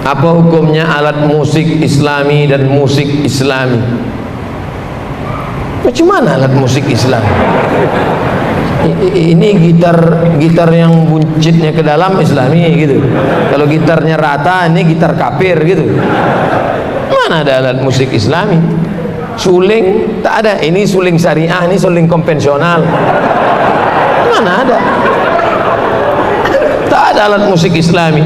Apa hukumnya alat musik islami dan musik islami? Macam mana alat musik Islam? Ini gitar yang buncitnya ke dalam islami gitu. Kalau gitarnya rata, ini gitar kafir gitu. Mana ada alat musik islami? Suling tak ada. Ini suling syariah, ini suling konvensional. Mana ada? Tak ada alat musik islami.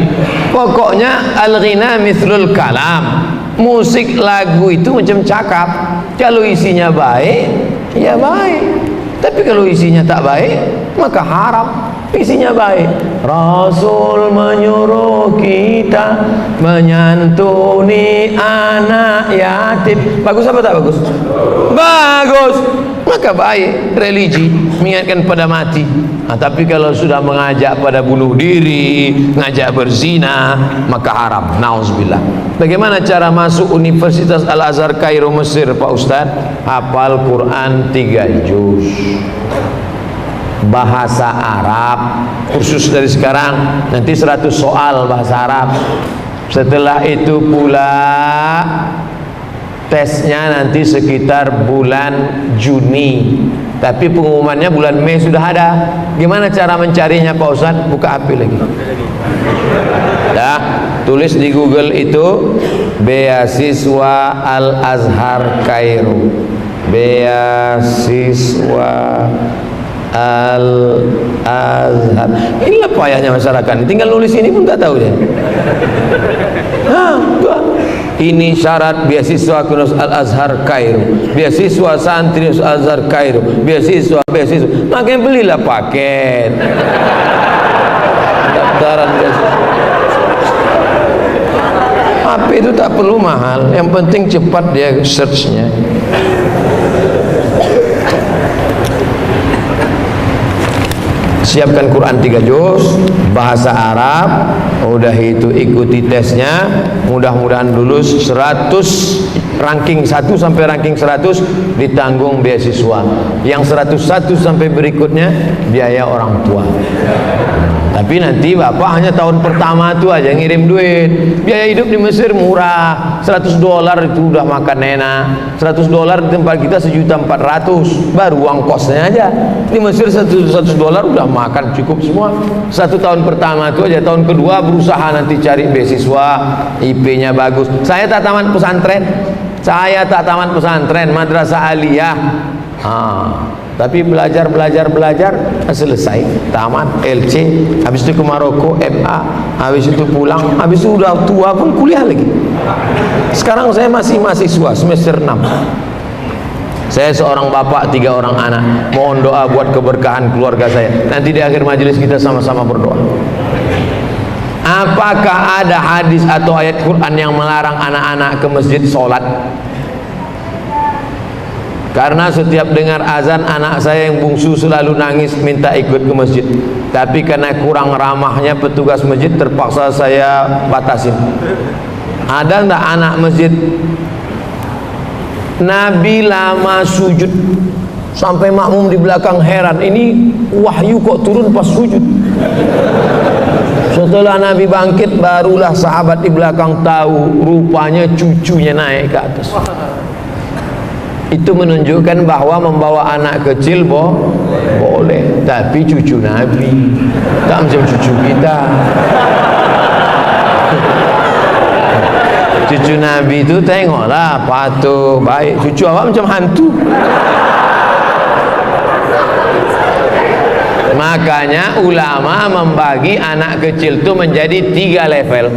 Pokoknya al-ghina mithlul kalam. Musik lagu itu macam cakap. Kalau isinya baik, ya baik. Tapi kalau isinya tak baik, maka haram. Isinya baik. Rasul menyuruh kita menyantuni anak yatim. Bagus apa tak bagus? Bagus. Maka baik religi, mengingatkan pada mati. Nah, tapi kalau sudah mengajak pada bunuh diri, ngajak berzina, maka haram. Nauzubillah. Bagaimana cara masuk Universitas Al-Azhar Kairo Mesir, Pak Ustaz? Hafal Quran 3 juz, bahasa Arab, kursus dari sekarang, nanti 100 soal bahasa Arab. Setelah itu pula tesnya nanti sekitar bulan Juni, tapi pengumumannya bulan Mei sudah ada. Gimana cara mencarinya Pak Ustaz? Buka HP lagi. Dah, tulis di Google itu beasiswa Al-Azhar Kairo, beasiswa Al-Azhar. Inilah payahnya masyarakat, tinggal nulis ini pun tak tahu dia. Ini syarat beasiswa Kunus Al-Azhar Kairo, beasiswa santri Al-Azhar Kairo, beasiswa. Makanya belilah paket daftaran beasiswa. HP itu tak perlu mahal, yang penting cepat dia searchnya. Siapkan Quran 3 juz, bahasa Arab, udah itu ikuti tesnya, mudah-mudahan lulus. 100 ranking 1 sampai ranking 100 ditanggung beasiswa. Yang 101 sampai berikutnya biaya orang tua. Tapi nanti bapak hanya tahun pertama itu aja ngirim duit. Biaya hidup di Mesir murah, $100 itu udah makan enak. $100 di tempat kita 1.400.000, baru uang kosnya aja. Di Mesir $100 udah makan cukup semua. 1 tahun pertama itu aja. Tahun kedua berusaha nanti cari beasiswa, IP-nya bagus. Saya tak tamat pesantren, madrasah aliyah. Tapi belajar selesai, tamat LC, habis itu ke Maroko MA, habis itu pulang, habis itu udah tua pun kuliah lagi. Sekarang saya masih mahasiswa semester 6. Saya seorang bapak, 3 orang anak. Mohon doa buat keberkahan keluarga saya. Nanti di akhir majelis kita sama-sama berdoa. Apakah ada hadis atau ayat Quran yang melarang anak-anak ke masjid sholat? Karena setiap dengar azan, anak saya yang bungsu selalu nangis minta ikut ke masjid. Tapi karena kurang ramahnya petugas masjid, terpaksa saya batasin. Ada enggak anak masjid? Nabi lama sujud sampai makmum di belakang heran, ini wahyu kok turun pas sujud. Setelah Nabi bangkit, barulah sahabat di belakang tahu, rupanya cucunya naik ke atas. Itu menunjukkan bahwa membawa anak kecil boleh, tapi cucu Nabi, tak macam cucu kita. Cucu Nabi itu tengoklah patuh, baik. Cucu awak macam hantu. Makanya ulama membagi anak kecil itu menjadi 3 level.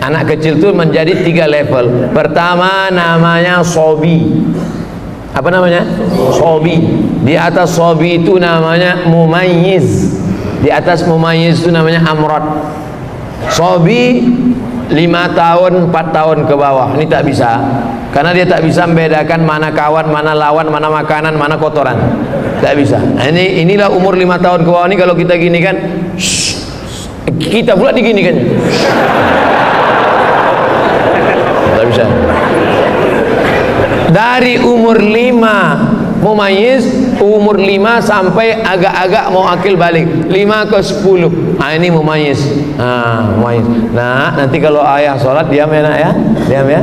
Anak kecil itu menjadi 3 level. Pertama namanya sobi. Apa namanya? Sobi. Di atas sobi itu namanya mumayyiz. Di atas mumayyiz itu namanya amrod. Sobi 5 tahun, 4 tahun ke bawah. Ini tak bisa, karena dia tak bisa membedakan mana kawan, mana lawan, mana makanan, mana kotoran. Tak bisa. Nah, inilah umur 5 tahun ke bawah ini. Kalau kita gini kan, kita pula diginikan. Tak bisa. Dari umur 5 Mumayyiz umur 5 sampai agak-agak mau akil balik, 5 ke 10. Ini mumayyiz. Mumayyiz. Nah, nanti kalau ayah sholat diam ya nak ya, diam ya.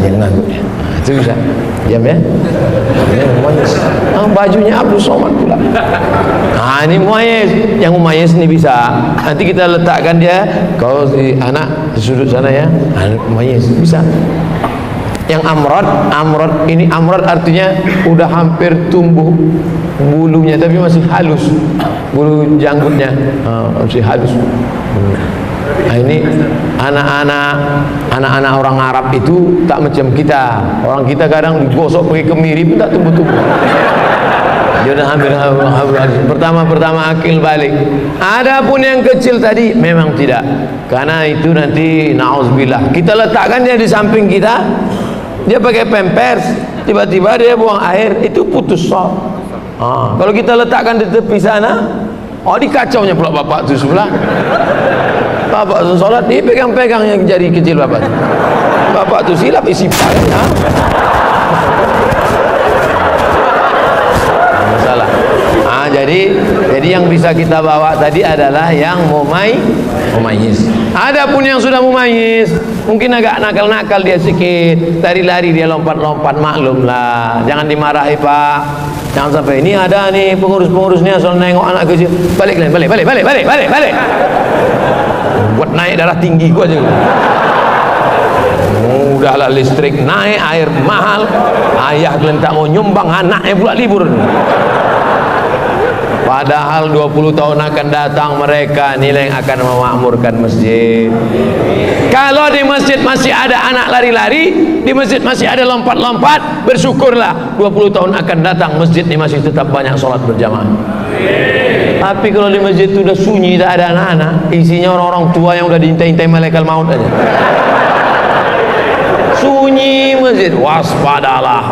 Jangan nganggur ya. Itu bisa. Diam ya. Ini mumayyiz. Bajunya Abdul Somad pula. Ini mumayyiz. Yang mumayyiz ini bisa. Nanti kita letakkan dia. Kalau anak di sudut sana ya, mumayyiz bisa. Yang amrod ini, amrod artinya udah hampir tumbuh bulunya tapi masih halus, bulu janggutnya masih halus. Ini anak-anak orang Arab itu tak macam kita. Orang kita kadang digosok pakai kemiri pun tak tumbuh-tumbuh. Dia dah hampir pertama akil balik. Adapun yang kecil tadi memang tidak, karena itu nanti na'udzubillah kita letakkan dia di samping kita, dia pakai pampers, tiba-tiba dia buang air, itu putus sholat. Kalau kita letakkan di tepi sana, dikacaunya pula bapak tu sebelah. Bapak tu sholat, dia pegang-pegang yang jari kecil bapak tu. Bapak tu silap isi palanya. Masalah. Jadi yang bisa kita bawa tadi adalah yang mumayyiz. Adapun yang sudah mumayyiz, mungkin agak nakal-nakal dia sikit, lari-lari dia lompat-lompat, maklumlah. Jangan dimarahi Pak. Jangan sampai ini ada nih pengurus-pengurus nih asal nengok anak kecil, balik. Buat naik darah tinggi gua aja. Udahlah listrik naik, air mahal, ayah kalian tak mau nyumbang, anaknya pula libur. Padahal 20 tahun akan datang mereka nilai yang akan memakmurkan masjid. Kalau di masjid masih ada anak lari-lari, di masjid masih ada lompat-lompat, bersyukurlah 20 tahun akan datang masjid ini masih tetap banyak sholat berjamaah. Tapi kalau di masjid itu sudah sunyi, tak ada anak-anak, isinya orang-orang tua yang sudah diintai-intai malaikat maut aja. Sunyi masjid, waspadalah.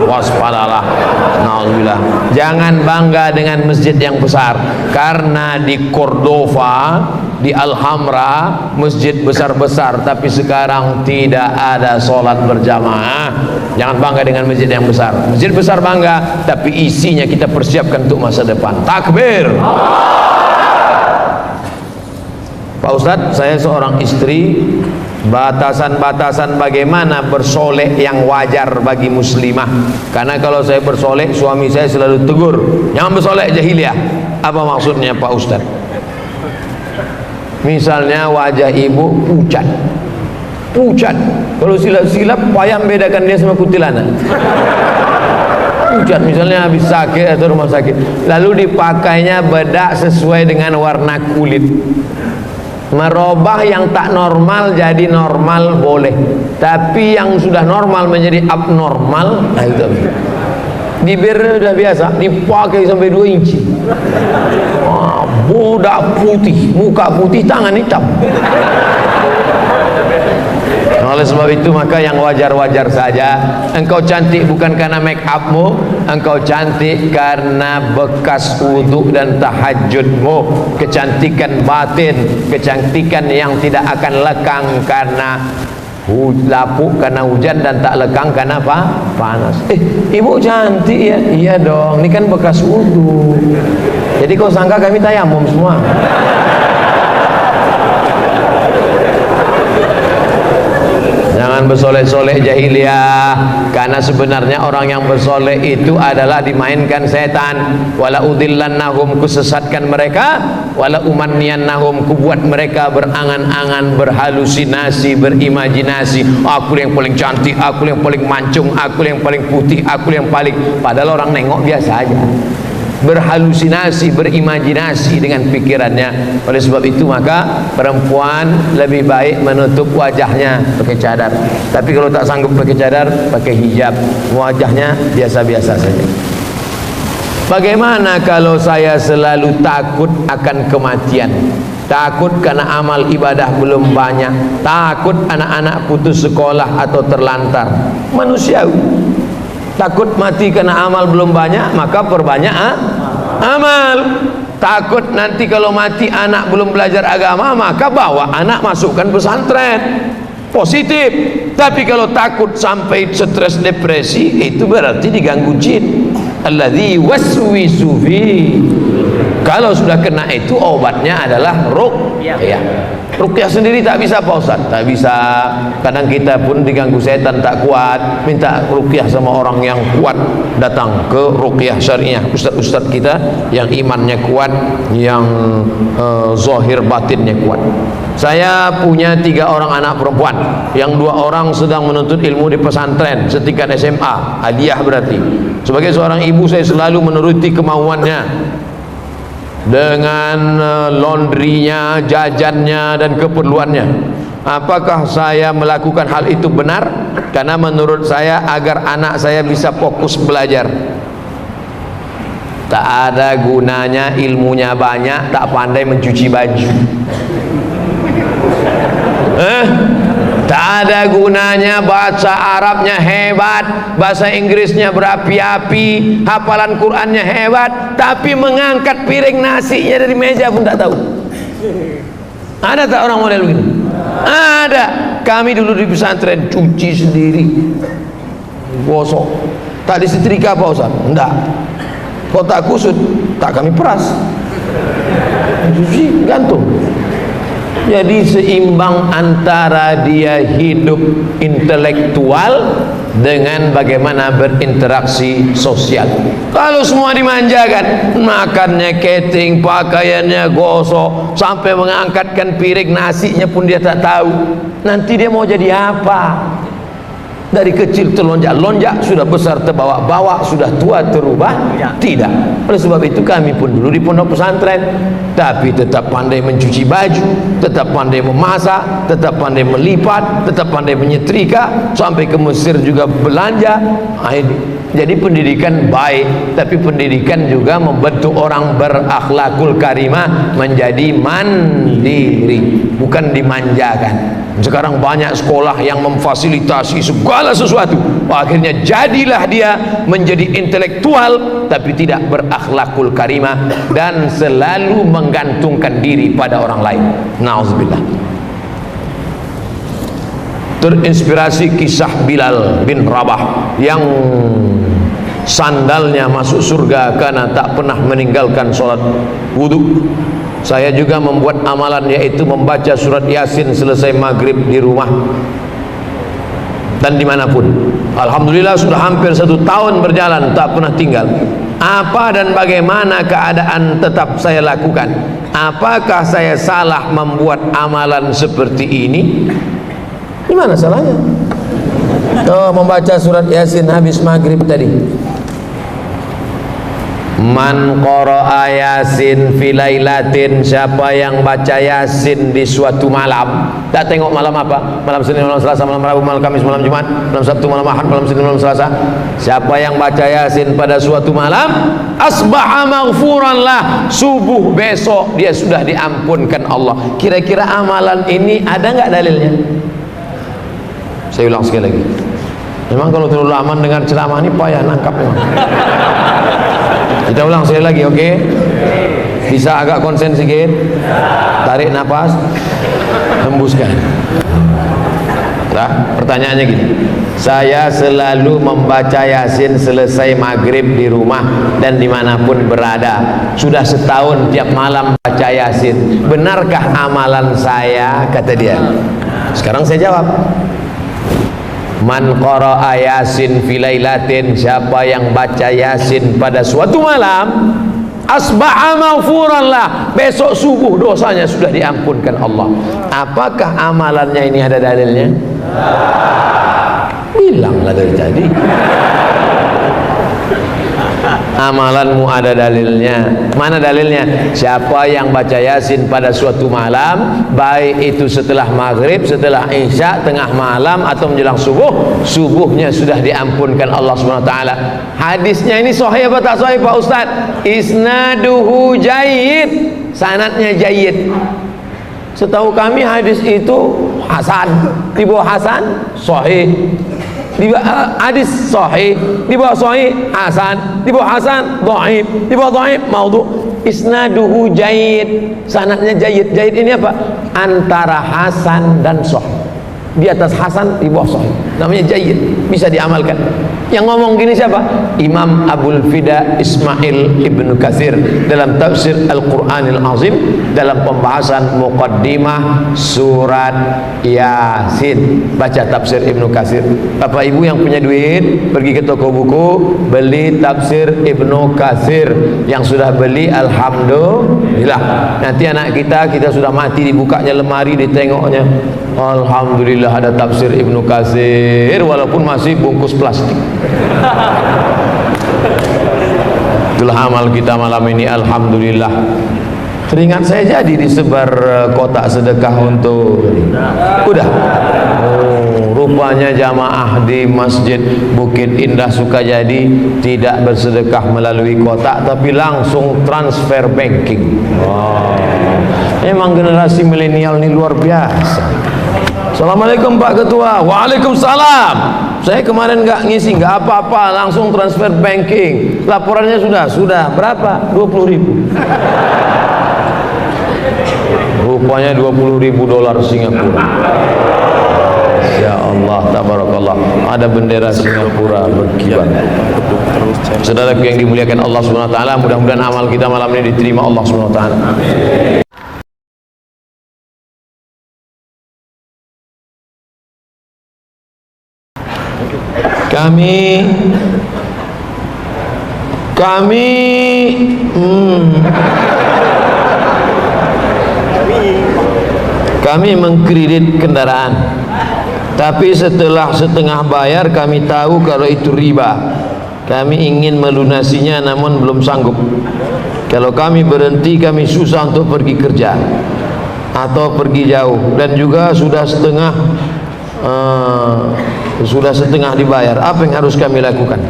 Nauzubillah. Jangan bangga dengan masjid yang besar, karena di Cordova, di Alhambra masjid besar-besar, tapi sekarang tidak ada sholat berjamaah. Jangan bangga dengan masjid yang besar. Masjid besar bangga, tapi isinya kita persiapkan untuk masa depan. Takbir. Pak Ustadz, saya seorang istri, batasan-batasan bagaimana bersolek yang wajar bagi muslimah. Karena kalau saya bersolek, suami saya selalu tegur, jangan bersolek jahiliyah. Apa maksudnya Pak Ustadz? Misalnya wajah ibu pucat, kalau silap-silap payah membedakan dia sama kuntilanak. Pucat, misalnya habis sakit atau rumah sakit, lalu dipakainya bedak sesuai dengan warna kulit. Merubah yang tak normal jadi normal boleh, tapi yang sudah normal menjadi abnormal, itu. Bibir sudah biasa dipakai sampai 2 inci. Budak putih, muka putih, tangan hitam. Oleh sebab itu maka yang wajar-wajar saja. Engkau cantik bukan karena make upmu, engkau cantik karena bekas wudhu dan tahajudmu. Kecantikan batin, kecantikan yang tidak akan lekang karena lapuk karena hujan dan tak lekang karena apa? Panas. Ibu cantik ya? Iya dong, ini kan bekas wudhu. Jadi kau sangka kami tayamum semua? Jangan bersolek-solek jahiliyah, karena sebenarnya orang yang bersolek itu adalah dimainkan setan. Wala udillannahum, kusesatkan mereka, wala umanniyannahum, kubuat mereka berangan-angan, berhalusinasi, berimajinasi. Aku yang paling cantik, aku yang paling mancung, aku yang paling putih, aku yang paling, padahal orang nengok biasa aja. Berhalusinasi, berimajinasi dengan pikirannya. Oleh sebab itu maka perempuan lebih baik menutup wajahnya pakai cadar. Tapi kalau tak sanggup pakai cadar, pakai hijab, wajahnya biasa-biasa saja. Bagaimana kalau saya selalu takut akan kematian? Takut karena amal ibadah belum banyak, takut anak-anak putus sekolah atau terlantar. Manusiawi. Takut mati karena amal belum banyak, maka perbanyak amal. Takut nanti kalau mati anak belum belajar agama, maka bawa anak masukkan pesantren. Positif. Tapi kalau takut sampai stres depresi, itu berarti diganggu jin. alladzi waswisu fi. Kalau sudah kena itu obatnya adalah ruqyah. Ruqyah sendiri tak bisa Pak Ustaz, tak bisa. Kadang kita pun diganggu setan tak kuat, minta ruqyah sama orang yang kuat, datang ke ruqyah syariah, ustaz-ustaz kita yang imannya kuat, yang zahir batinnya kuat. Saya punya 3 orang anak perempuan, yang 2 orang sedang menuntut ilmu di pesantren setingkat SMA, hadiah berarti. Sebagai seorang ibu saya selalu menuruti kemauannya dengan laundrynya, jajannya dan keperluannya. Apakah saya melakukan hal itu benar? Karena menurut saya agar anak saya bisa fokus belajar. Tak ada gunanya ilmunya banyak, tak pandai mencuci baju. Tak ada gunanya bahasa Arabnya hebat, bahasa Inggrisnya berapi-api, hafalan Qurannya hebat, tapi mengangkat piring nasinya dari meja pun tak tahu. Ada tak orang model begini? Ada. Kami dulu di pesantren cuci sendiri, gosok, tak disetrika Pak Ustaz? Enggak. Kotak kusut tak kami peras, cuci gantung. Jadi seimbang antara dia hidup intelektual dengan bagaimana berinteraksi sosial. Kalau semua dimanjakan, makannya catering, pakaiannya gosok, sampai mengangkatkan piring nasinya pun dia tak tahu, nanti dia mau jadi apa? Dari kecil terlonjak-lonjak, sudah besar terbawa-bawa, sudah tua terubah tidak. Oleh sebab itu kami pun dulu di pondok pesantren, tapi tetap pandai mencuci baju, tetap pandai memasak, tetap pandai melipat, tetap pandai menyetrika, sampai ke Mesir juga belanja. Jadi pendidikan baik, tapi pendidikan juga membentuk orang berakhlakul karimah menjadi mandiri, bukan dimanjakan. Sekarang banyak sekolah yang memfasilitasi segala sesuatu, akhirnya jadilah dia menjadi intelektual tapi tidak berakhlakul karimah dan selalu menggantungkan diri pada orang lain. Nauzubillah. Terinspirasi kisah Bilal bin Rabah yang sandalnya masuk surga karena tak pernah meninggalkan sholat wudhu. Saya juga membuat amalan, yaitu membaca surat Yasin selesai maghrib di rumah dan dimanapun. Alhamdulillah sudah hampir 1 tahun berjalan, tak pernah tinggal. Apa dan bagaimana keadaan tetap saya lakukan? Apakah saya salah membuat amalan seperti ini? Gimana salahnya? Membaca surat Yasin habis maghrib tadi. Man qara'a Yasin fi lailatin, siapa yang baca Yasin di suatu malam. Tak tengok malam apa, malam Senin, malam Selasa, malam Rabu, malam Kamis, malam Jumat, malam Sabtu, malam Ahad, malam Senin, malam Selasa. Siapa yang baca Yasin pada suatu malam, asbaha maghfuran lah, subuh besok dia sudah diampunkan Allah. Kira-kira amalan ini ada enggak dalilnya? Saya ulang sekali lagi. Memang kalau terlalu lama dengar ceramah ini payah nangkap memang. Kita ulang sekali lagi, oke? Bisa agak konsen sedikit? Tarik nafas, hembuskan. Nah, pertanyaannya gini. Saya selalu membaca Yasin selesai maghrib di rumah dan dimanapun berada. Sudah 1 tahun tiap malam baca Yasin. Benarkah amalan saya? Kata dia. Sekarang saya jawab. Man qara'a Yasin fi lailatin, siapa yang baca Yasin pada suatu malam, asbaha maghfuran lah, besok subuh dosanya sudah diampunkan Allah. Apakah amalannya ini ada dalilnya? Bilanglah dari tadi. Amalanmu ada dalilnya. Mana dalilnya? Siapa yang baca Yasin pada suatu malam, baik itu setelah maghrib, setelah isya, tengah malam atau menjelang subuh, subuhnya sudah diampunkan Allah SWT. Hadisnya ini sahih apa tak sahih Pak Ustaz? Isnaduhu jayyid, sanadnya jayyid. Setahu kami hadis itu hasan. Di bawah hasan sahih, di bawah hadis sahih, di bawah sahih hasan, di bawah hasan dhaif, di bawah dhaif maudhu. Isnaduhu jayyid, sanadnya jayyid. Jayyid ini apa? Antara hasan dan sahih. Di atas hasan, di bawah sahih. namanya jayyid, bisa diamalkan. Yang ngomong gini siapa? Imam Abul Fida Ismail Ibnu Katsir dalam tafsir Al-Qur'anil Azim, dalam pembahasan muqaddimah surat Yasin. Baca tafsir Ibnu Katsir. Bapak Ibu yang punya duit, pergi ke toko buku, beli tafsir Ibnu Katsir. Yang sudah beli, alhamdulillah. Nanti anak kita sudah mati, dibukanya lemari, ditengoknya, alhamdulillah ada tafsir Ibnu Katsir, walaupun masih bungkus plastik. Itulah amal kita malam ini, alhamdulillah. Teringat saya jadi disebar kotak sedekah untuk udah. Oh, rupanya jamaah di Masjid Bukit Indah Sukajadi tidak bersedekah melalui kotak, tapi langsung transfer banking. Wow. Emang generasi milenial ini luar biasa. Assalamualaikum Pak Ketua. Waalaikumsalam. Saya kemarin nggak ngisi, nggak apa-apa, langsung transfer banking. Laporannya sudah berapa? 20.000. Rupanya 20.000 dolar Singapura. Ya Allah, tabarakallah. Ada bendera Singapura berkibar. Saudaraku yang dimuliakan Allah Subhanahu wa taala, mudah-mudahan amal kita malam ini diterima Allah Subhanahu wa taala. Kami mengkredit kendaraan, tapi setelah setengah bayar kami tahu kalau itu riba. Kami ingin melunasinya namun belum sanggup. Kalau kami berhenti, kami susah untuk pergi kerja atau pergi jauh, dan juga sudah setengah dibayar. Apa yang harus kami lakukan?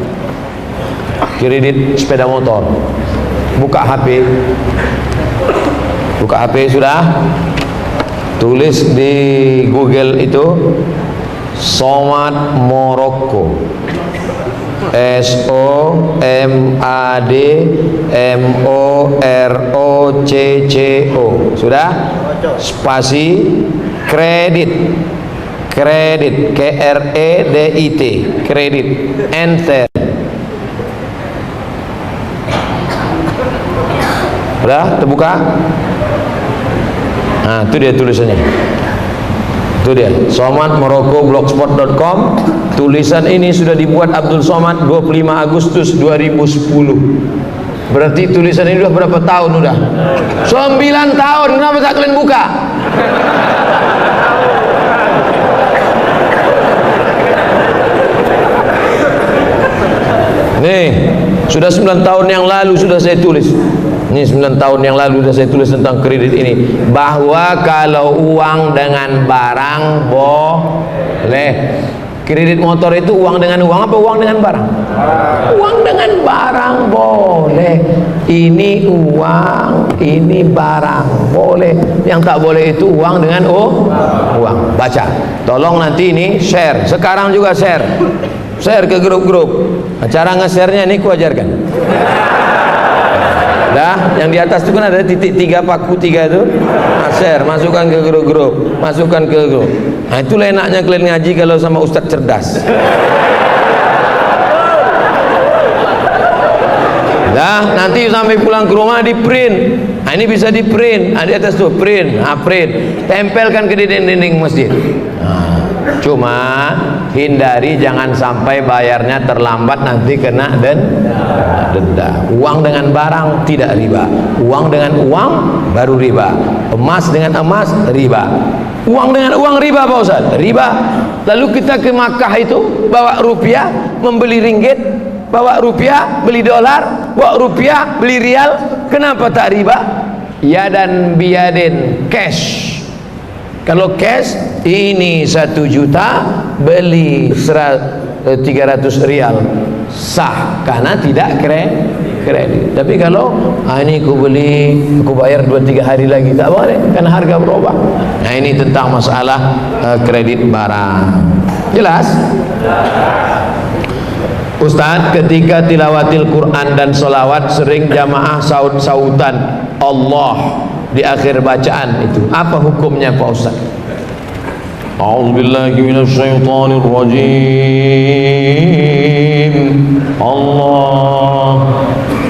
Kredit sepeda motor, buka HP sudah, tulis di Google itu Somad Morocco, SOMADMOROCCO, sudah, spasi kredit KREDIT, kredit, enter. Udah terbuka? Nah, itu dia tulisannya. Itu dia, somadmorocco.blogspot.com. Tulisan ini sudah dibuat Abdul Somad 25 Agustus 2010. Berarti tulisan ini udah berapa tahun udah? 9 tahun. Kenapa tak kalian buka? Nih, sudah 9 tahun yang lalu sudah saya tulis. Ini 9 tahun yang lalu sudah saya tulis tentang kredit ini, bahwa kalau uang dengan barang boleh. Kredit motor itu uang dengan uang apa uang dengan barang? Uang dengan barang boleh. Ini uang, ini barang boleh. Yang tak boleh itu uang dengan uang. Baca. Tolong nanti ini share. Sekarang juga share ke grup-grup. Nah, cara nge-share-nya ini ku ajarkan. Dah, yang di atas itu kan ada titik 3 paku 3 itu. Nah, share, masukkan ke grup-grup, masukkan ke grup. Nah, itulah enaknya kalian ngaji kalau sama ustadz cerdas. Dah, nanti sampai pulang ke rumah di print. Nah, ini bisa di print. Nah, di atas tuh print, print. Tempelkan ke dinding-dinding masjid. Nah, cuma hindari jangan sampai bayarnya terlambat, nanti kena denda. Uang dengan barang tidak riba, uang dengan uang baru riba, emas dengan emas riba, uang dengan uang riba Pak Ustaz, riba. Lalu kita ke Makkah itu bawa rupiah membeli ringgit, bawa rupiah beli dolar, bawa rupiah beli rial, kenapa tak riba? Ya dan biadin, cash. Kalau cash ini 1 juta beli 300 rial sah karena tidak kredit. Tapi kalau ini aku beli, aku bayar 2-3 hari lagi, tak boleh karena harga berubah. Nah, ini tentang masalah kredit barang. Jelas? Ustaz, ketika tilawatil Quran dan sholawat sering jamaah saut-sautan Allah di akhir bacaan itu, apa hukumnya Pak Ustaz? A'udzu billahi minasyaitonir rajim. Allah.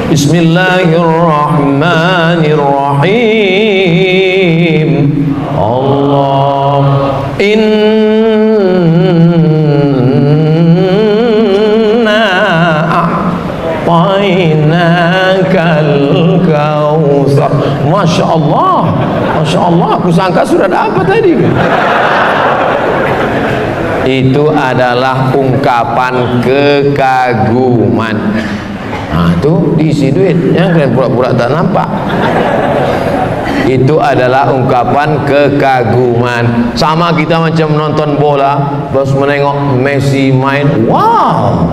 Bismillahirrahmanirrahim. Allah. Inna a'tainakal kautsar. Masya Allah, Masya Allah. Aku sangka sudah dapat tadi. Itu adalah ungkapan kekaguman. Nah, itu diisi duit, yang kalian pura-pura tak nampak. Itu adalah ungkapan kekaguman. Sama kita macam nonton bola, terus menengok Messi main, wow.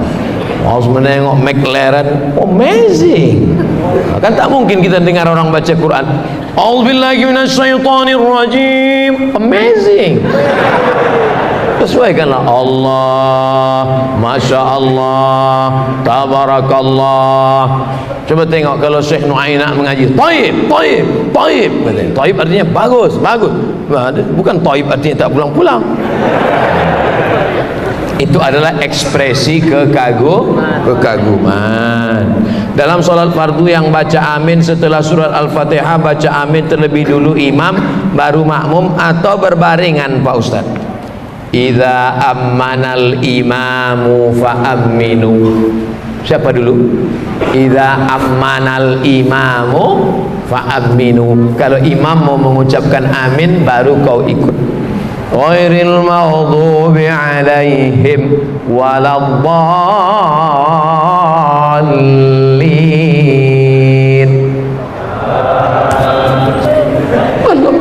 Terus menengok McLaren, amazing. Kan tak mungkin kita dengar orang baca Quran, A'udzubillahi minasyaitonirrajim, amazing. Sesuaikanlah Allah, Masya Allah, Tabarakallah. Coba tengok kalau Syekh Nu'ainak mengaji, Taib, Taib, Taib. Taib artinya bagus, bagus. Bukan Taib artinya tak pulang-pulang. Itu adalah ekspresi kekaguman. Dalam solat fardu yang baca amin setelah surat Al-Fatihah, baca amin terlebih dulu imam, baru makmum, atau berbaringan Pak Ustaz? Idza ammanal imamu fa'aminu. Siapa dulu? Idza ammanal imamu fa'aminu. Kalau imam mau mengucapkan amin, baru kau ikut. Ghairil maghdubi alaihim waladdallin. Belum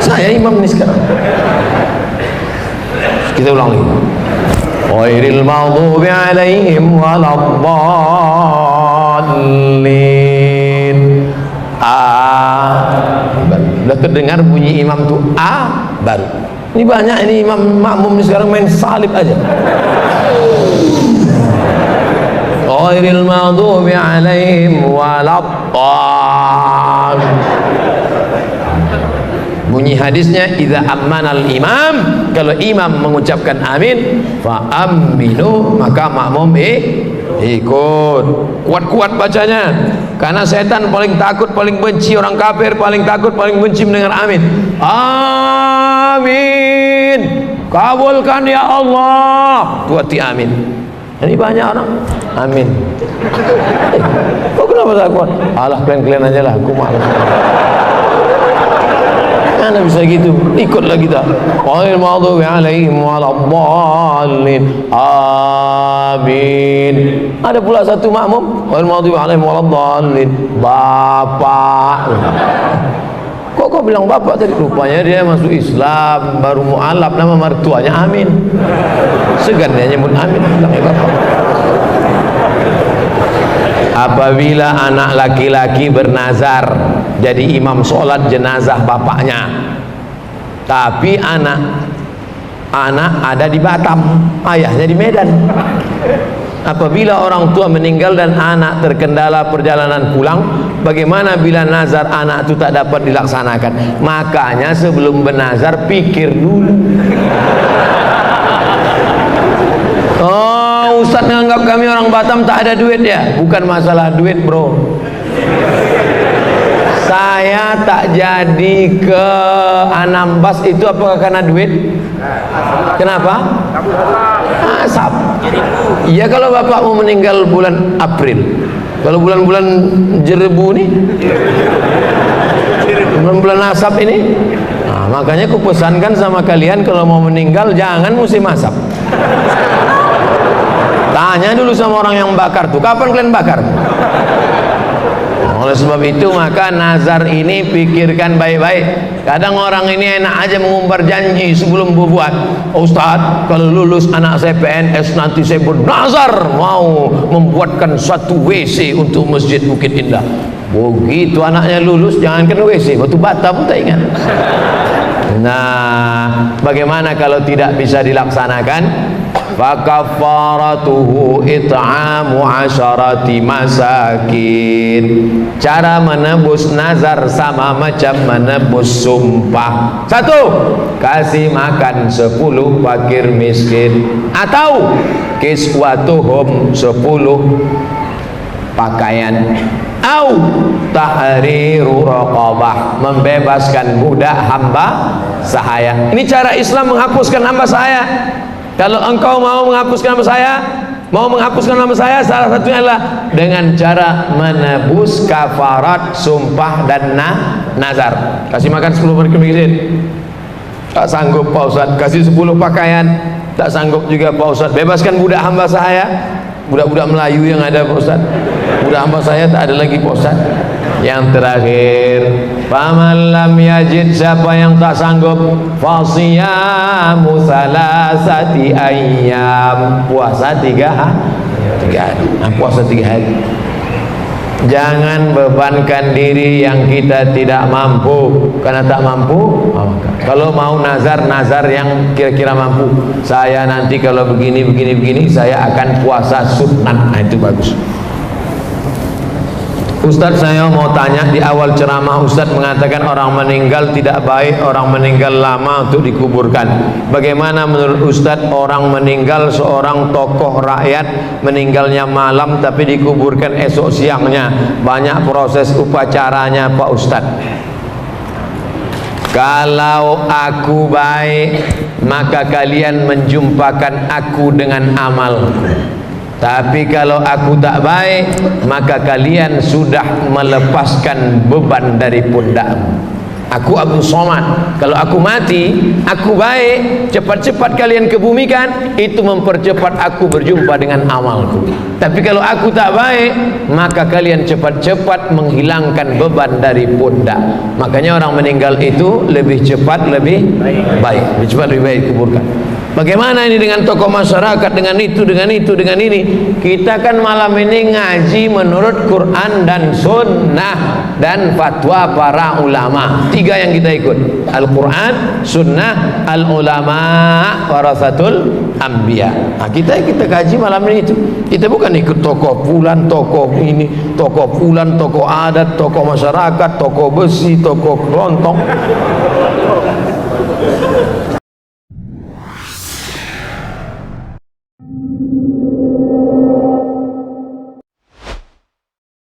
saya imam ini sekarang. Kita ulang lagi. Ghairil maghdubi alaihim waladdallin. Sudah terdengar bunyi imam tu baru. Ini banyak ini imam makmum sekarang main salib aja. Ghairil maghdubi alaihim waladdallin. Bunyi hadisnya, idza ammanal imam, kalau imam mengucapkan amin, fa aminu, maka makmum ikut. Kuat-kuat bacanya, karena setan paling takut, paling benci, orang kafir paling takut, paling benci mendengar amin. Amin, kabulkan ya Allah. Tuati amin. Ini banyak orang amin. Kok kenapa tak kuat? Alah, kalian aja lah, aku malas. Mana bisa gitu? Ikutlah kita. Ghairil maghdubi alaihim waladdallin. Amin. Ada pula satu makmum, ghairil maghdubi alaihim waladdallin. Bapak. Kok kau bilang bapak tadi? Rupanya dia masuk Islam, baru mu'alaf, nama mertuanya Amin. Segan dia nyebut Amin, bilangnya bapak. Apabila anak laki-laki bernazar jadi imam sholat jenazah bapaknya, tapi anak ada di Batam, ayahnya di Medan. Apabila orang tua meninggal dan anak terkendala perjalanan pulang, bagaimana bila nazar anak itu tak dapat dilaksanakan? Makanya sebelum bernazar pikir dulu. Oh, Ustaz menganggap kami orang Batam tak ada duit ya? Bukan masalah duit, bro. Saya tak jadi ke Anambas itu apakah karena duit? Kenapa? Asap. Iya, kalau bapak mau meninggal bulan April, kalau bulan-bulan jerebu nih, bulan-bulan asap ini, nah, makanya aku pesankan sama kalian kalau mau meninggal jangan musim asap. Tanya dulu sama orang yang bakar tuh, kapan kalian bakar? Oleh sebab itu maka nazar ini pikirkan baik-baik. Kadang orang ini enak aja mengumbar janji sebelum berbuat. Ustaz, kalau lulus anak saya PNS nanti saya bernazar mau membuatkan satu WC untuk Masjid Bukit Indah. Begitu anaknya lulus, jangankan WC, batu bata pun tak ingat. Nah, bagaimana kalau tidak bisa dilaksanakan? Fakaffaratuhu it'amu asyarati masakin. Cara menebus nazar sama macam menebus sumpah. Satu, kasih makan 10 fakir miskin, atau kiswatuhum 10 pakaian, au tahriru raqabah, membebaskan budak hamba sahaya. Ini cara Islam menghapuskan hamba sahaya. Kalau engkau mau menghapuskan hamba sahaya, salah satunya adalah dengan cara menebus kafarat sumpah dan nazar. Kasih makan 10 fakir miskin, tak sanggup Pak Ustaz. Kasih 10 pakaian, tak sanggup juga Pak Ustaz. Bebaskan budak hamba sahaya, budak-budak Melayu yang ada Pak Ustaz. Budak hamba saya tak ada lagi Pak Ustaz. Yang terakhir, faman lam yajid, siapa yang tak sanggup, fasiyamu salasati ayyam, puasa 3 hari. Puasa 3 hari. Jangan bebankan diri yang kita tidak mampu. Karena tak mampu, kalau mau nazar yang kira-kira mampu. Saya nanti kalau begini saya akan puasa sunat. Nah, itu bagus. Ustaz, saya mau tanya, di awal ceramah Ustaz mengatakan orang meninggal tidak baik, orang meninggal lama untuk dikuburkan. Bagaimana menurut Ustaz orang meninggal, seorang tokoh rakyat meninggalnya malam tapi dikuburkan esok siangnya, banyak proses upacaranya Pak Ustaz? Kalau aku baik, maka kalian menjumpakan aku dengan amalku. Tapi kalau aku tak baik, maka kalian sudah melepaskan beban dari pundakmu. Aku Abdul Somad, kalau aku mati, aku baik, cepat-cepat kalian kebumikan, itu mempercepat aku berjumpa dengan amalku. Tapi kalau aku tak baik, maka kalian cepat-cepat menghilangkan beban dari pundak. Makanya orang meninggal itu lebih cepat, lebih baik, lebih cepat, lebih baik kuburkan. Bagaimana ini dengan tokoh masyarakat, dengan itu, dengan ini? Kita kan malam ini ngaji menurut Quran dan Sunnah dan fatwa para ulama. 3 yang kita ikut: Al-Quran, Sunnah, Al-Ulama, Warasatul Anbiya. Nah, kita kaji malam ini itu. Kita bukan ikut tokoh fulan, tokoh ini, tokoh fulan, tokoh adat, tokoh masyarakat, tokoh besi, tokoh kelontong.